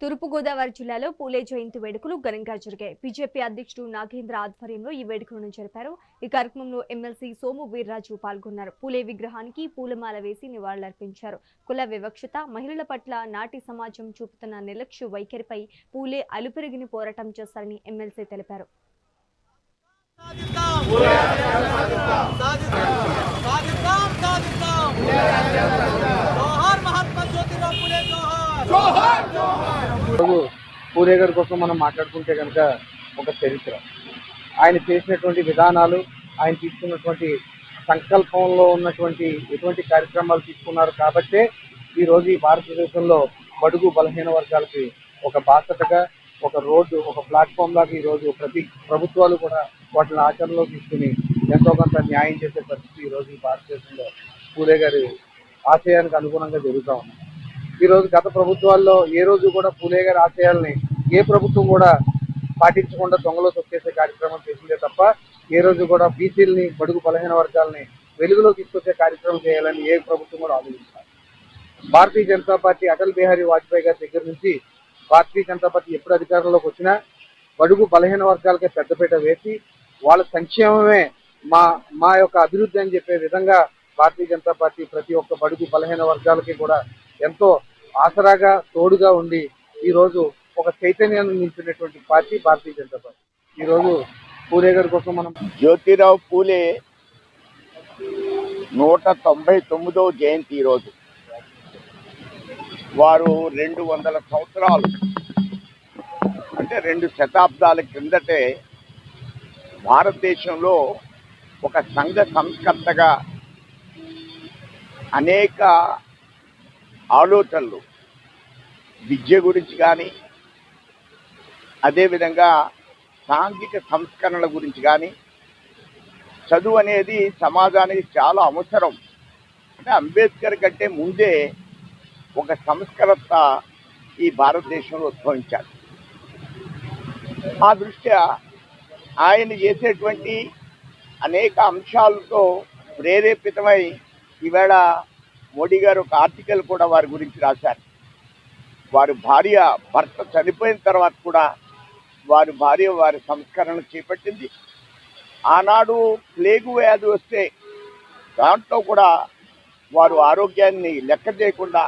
తూర్పుగోదావరి జిల్లాలో పూలే జయంతి వేడుకలు ఘనంగా జరిగాయి. బీజేపీ అధ్యక్షుడు నాగేంద్ర ఆధ్వర్యంలో ఈ వేడుకలను జరిపారు. ఈ కార్యక్రమంలో ఎమ్మెల్సీ సోము వీర్రాజు పాల్గొన్నారు. పూలే విగ్రహానికి పూలమాల వేసి నివాళులర్పించారు. కుల వివక్షత, మహిళల పట్ల నాటి సమాజం చూపుతున్న నిర్లక్ష్య వైఖరిపై పూలే అలుపెరిగిన పోరాటం చేస్తారని ఎమ్మెల్సీ తెలిపారు. పూలే గారి కోసం మనం మాట్లాడుకుంటే కనుక ఒక చరిత్ర, ఆయన చేసినటువంటి విధానాలు, ఆయన తీసుకున్నటువంటి సంకల్పంలో ఉన్నటువంటి ఎటువంటి కార్యక్రమాలు తీసుకున్నారు కాబట్టే ఈరోజు ఈ భారతదేశంలో బడుగు బలహీన వర్గాలకి ఒక బాధ్యతగా, ఒక రోడ్డు, ఒక ప్లాట్ఫామ్ లాగా ఈరోజు ప్రతి ప్రభుత్వాలు కూడా వాటిని ఆచరణలో తీసుకుని ఎంతో కొంత న్యాయం చేసే పరిస్థితి ఈరోజు ఈ భారతదేశంలో పూలే గారి ఆశయానికి అనుగుణంగా జరుగుతూ ఉంది. ఈరోజు గత ప్రభుత్వాల్లో ఏ రోజు కూడా పూలే గారి ఆశయాల్ని ఏ ప్రభుత్వం కూడా పాటించకుండా దొంగలో తొక్కేసే కార్యక్రమం చేసిందే తప్ప ఏ రోజు కూడా బీసీలని, బడుగు బలహీన వర్గాలని వెలుగులో తీసుకొచ్చే కార్యక్రమం చేయాలని ఏ ప్రభుత్వం కూడా ఆలోచిస్తారు. భారతీయ జనతా పార్టీ అటల్ బిహారీ వాజ్పేయి గారి దగ్గర నుంచి భారతీయ జనతా పార్టీ ఎప్పుడు అధికారంలోకి వచ్చినా బడుగు బలహీన వర్గాలకే పెద్దపీట వేసి వాళ్ళ సంక్షేమమే మా యొక్క అభివృద్ధి అని చెప్పే విధంగా భారతీయ జనతా పార్టీ ప్రతి ఒక్క బడుగు బలహీన వర్గాలకి కూడా ఎంతో ఆసరాగా, తోడుగా ఉండి ఈరోజు ఒక చైతన్యాన్ని నింపినటువంటి పార్టీ భారతీయ జనతా పార్టీ. ఈరోజు పూలే గారి కోసం మనం జ్యోతిరావు పూలే 199వ జయంతి. ఈరోజు వారు 200 సంవత్సరాలు అంటే 2 శతాబ్దాల క్రిందటే భారతదేశంలో ఒక సంఘ సంస్కర్తగా అనేక ఆలోచనలు విద్య గురించి కానీ, అదేవిధంగా సాంఘిక సంస్కరణల గురించి కానీ, చదువు అనేది సమాజానికి చాలా అవసరం. అంటే అంబేద్కర్ కంటే ముందే ఒక సంస్కర్త ఈ భారతదేశంలో ఉద్భవించారు. ఆ దృష్ట్యా ఆయన చేసేటువంటి అనేక అంశాలతో ప్రేరేపితమై ఈవేళ మోడీ గారు ఒక ఆర్టికల్ కూడా వారి గురించి రాశారు. వారి భర్త చనిపోయిన తర్వాత కూడా వారి సంస్కరణ చేపట్టింది. ఆనాడు ప్లేగు వ్యాధి వస్తే దాంట్లో కూడా వారు ఆరోగ్యాన్ని లెక్క చేయకుండా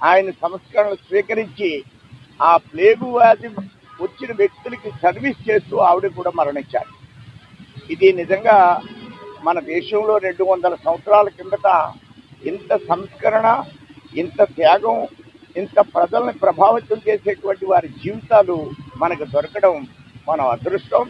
ఆయన సంస్కరణలు స్వీకరించి ఆ ప్లేగు వ్యాధి వచ్చిన వ్యక్తులకి సర్వీస్ చేస్తూ ఆవిడ కూడా మరణించారు. ఇది నిజంగా మన దేశంలో 200 సంవత్సరాల కిందట ఇంత సంస్కరణ, ఇంత త్యాగం, ఇంత ప్రజల్ని ప్రభావితం చేసేటువంటి వారి జీవితాలు మనకు దొరకడం మన అదృష్టం.